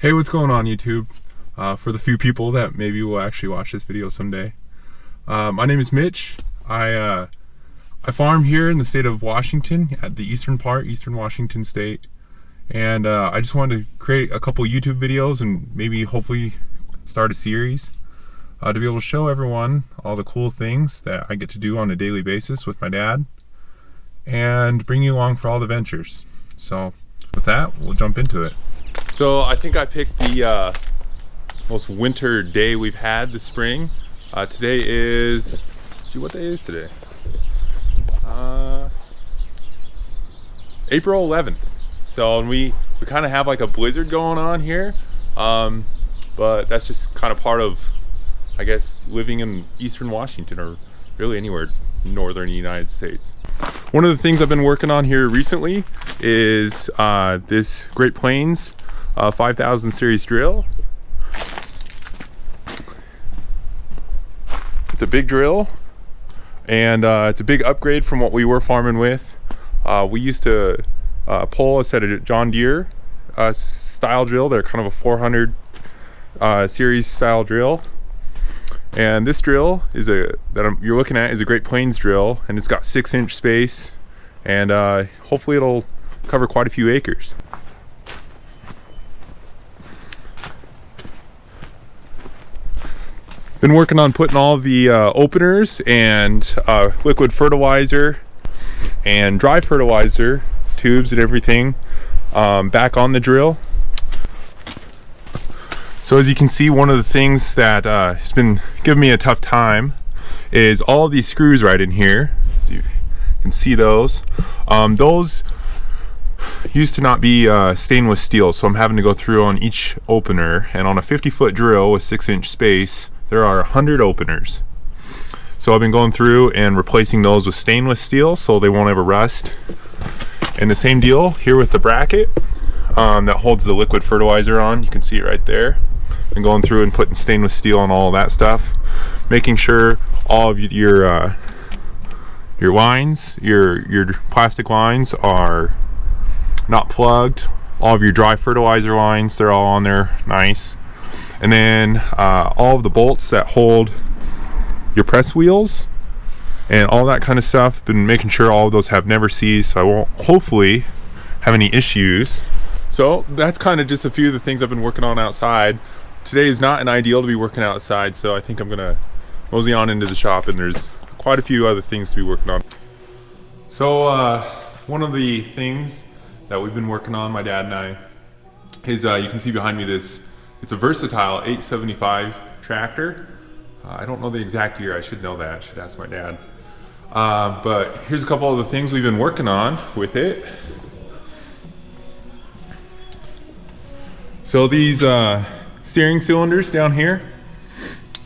Hey, what's going on YouTube? For the few people that maybe will actually watch this video someday. My name is Mitch. I farm here in the state of Washington, at the eastern part, Eastern Washington State. And I just wanted to create a couple YouTube videos and maybe hopefully start a series to be able to show everyone all the cool things that I get to do on a daily basis with my dad and bring you along for all the ventures. So with that, we'll jump into it. So I think I picked the most winter day we've had this spring. Today is, what day is today? April 11th. So we kind of have like a blizzard going on here, but that's just kind of part of, I guess, living in Eastern Washington, or really anywhere northern United States. One of the things I've been working on here recently is this Great Plains 5000 series drill. It's a big drill, and it's a big upgrade from what we were farming with. We used to pull a set of John Deere style drill. They're kind of a 400 series style drill, and this drill is you're looking at is a Great Plains drill, and it's got 6-inch space, and hopefully it'll cover quite a few acres. Been working on putting all the openers and liquid fertilizer and dry fertilizer tubes and everything back on the drill. So as you can see, one of the things that has been giving me a tough time is all of these screws right in here. So you can see those. Those used to not be stainless steel, so I'm having to go through on each opener, and on a 50-foot drill with 6-inch space, there are 100 openers. So I've been going through and replacing those with stainless steel so they won't ever rust. And the same deal here with the bracket that holds the liquid fertilizer on. You can see it right there. And going through and putting stainless steel on all that stuff, making sure all of your lines, your plastic lines are not plugged. All of your dry fertilizer lines, they're all on there nice. And then all of the bolts that hold your press wheels and all that kind of stuff, been making sure all of those have never seized, so I won't hopefully have any issues. So that's kind of just a few of the things I've been working on outside. Today is not an ideal to be working outside, so I think I'm gonna mosey on into the shop, and there's quite a few other things to be working on. So one of the things that we've been working on, my dad and I, is you can see behind me this. It's a versatile 875 tractor. I don't know the exact year. I should know that. I should ask my dad. But here's a couple of the things we've been working on with it. So these steering cylinders down here,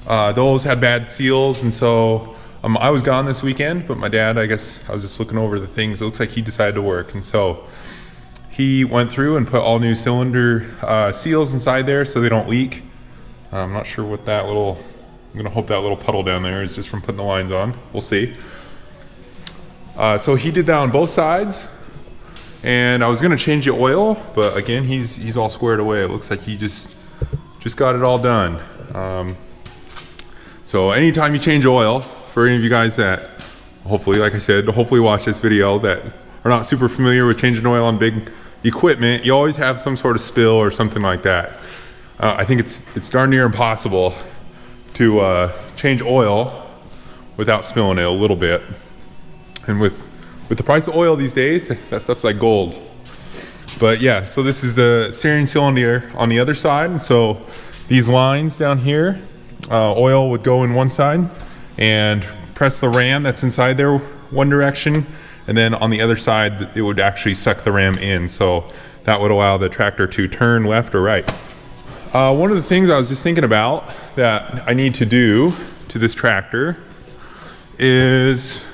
those had bad seals, and so I was gone this weekend, but my dad, I guess I was just looking over the things. It looks like he decided to work, and so he went through and put all new cylinder seals inside there so they don't leak. I'm not sure what that little, I'm gonna hope that little puddle down there is just from putting the lines on. We'll see. So he did that on both sides, and I was gonna change the oil, but again, he's all squared away. It looks like he just got it all done. So anytime you change oil, for any of you guys that hopefully, like I said, hopefully watch this video that are not super familiar with changing oil on big equipment, you always have some sort of spill or something like that. I think it's darn near impossible to change oil without spilling it a little bit. And with the price of oil these days, that stuff's like gold. But yeah, so this is the steering cylinder on the other side. And so these lines down here, oil would go in one side and press the ram that's inside there one direction, and then on the other side it would actually suck the ram in, so that would allow the tractor to turn left or right. One of the things I was just thinking about that I need to do to this tractor is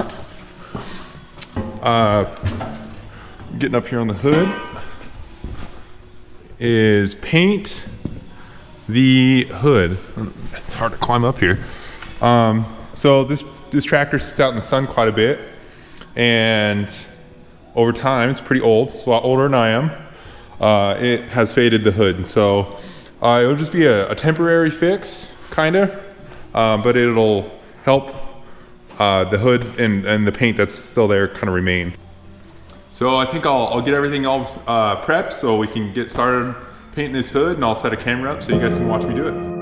getting up here on the hood, is paint the hood. It's hard to climb up here. So this tractor sits out in the sun quite a bit, and over time, it's pretty old, it's a lot older than I am. it has faded the hood. And so it'll just be a temporary fix, kinda, but it'll help the hood and the paint that's still there kind of remain. So I think I'll get everything all prepped so we can get started painting this hood, and I'll set a camera up so you guys can watch me do it.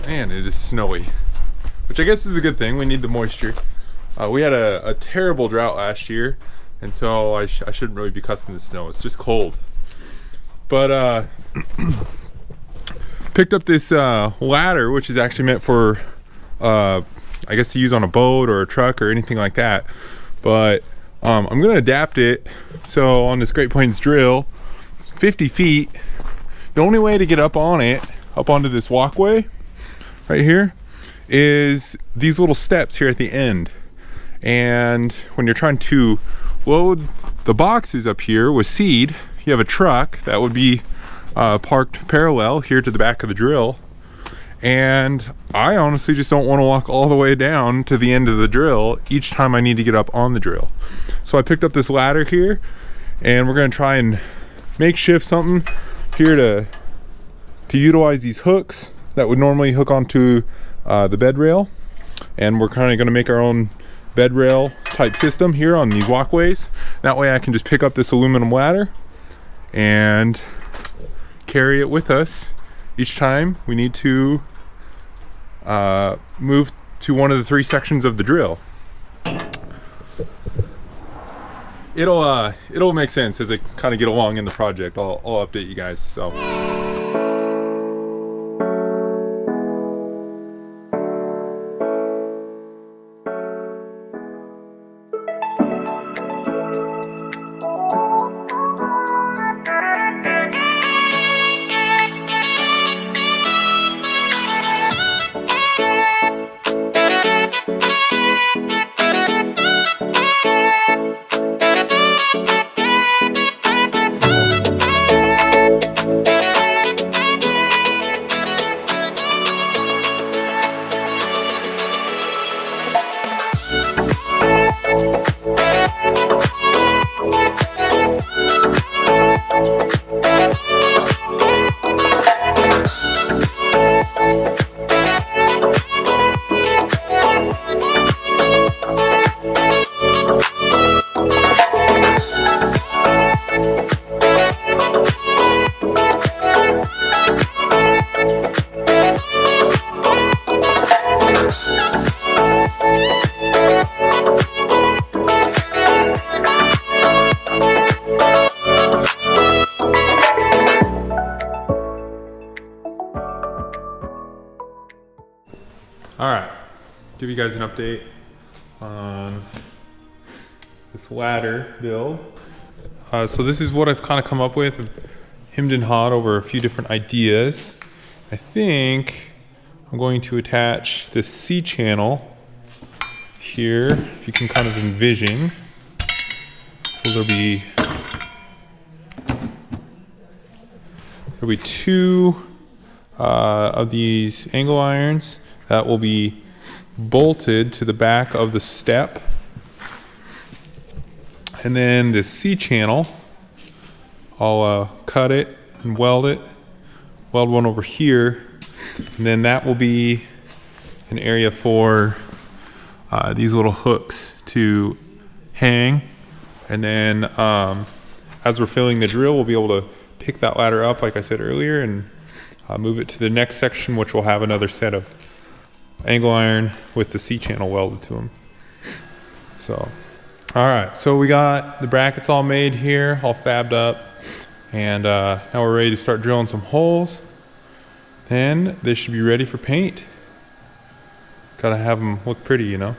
Man, it is snowy, which I guess is a good thing. We need the moisture. We had a terrible drought last year, and so I shouldn't really be cussing the snow. It's just cold. But picked up this ladder, which is actually meant for, I guess, to use on a boat or a truck or anything like that. But I'm going to adapt it. So on this Great Plains drill, 50 feet, the only way to get up on it, up onto this walkway right here, is these little steps here at the end. And when you're trying to load the boxes up here with seed, you have a truck that would be parked parallel here to the back of the drill. And I honestly just don't want to walk all the way down to the end of the drill each time I need to get up on the drill. So I picked up this ladder here, and we're going to try and makeshift something here to utilize these hooks that would normally hook onto the bed rail. And we're kind of going to make our own bed rail type system here on these walkways. That way I can just pick up this aluminum ladder and carry it with us each time we need to move to one of the 3 sections of the drill. It'll make sense as I kind of get along in the project. I'll update you guys. So. Alright, give you guys an update on this ladder build. So this is what I've kind of come up with. I've hemmed and hawed over a few different ideas. I think I'm going to attach this C channel here, if you can kind of envision. So there'll be two of these angle irons that will be bolted to the back of the step. And then this C-channel, I'll cut it and weld one over here, and then that will be an area for these little hooks to hang. And then as we're filling the drill, we'll be able to pick that ladder up, like I said earlier, and move it to the next section, which will have another set of angle iron with the C-channel welded to them. So, all right, so we got the brackets all made here, all fabbed up, and now we're ready to start drilling some holes. Then they should be ready for paint. Gotta have them look pretty, you know.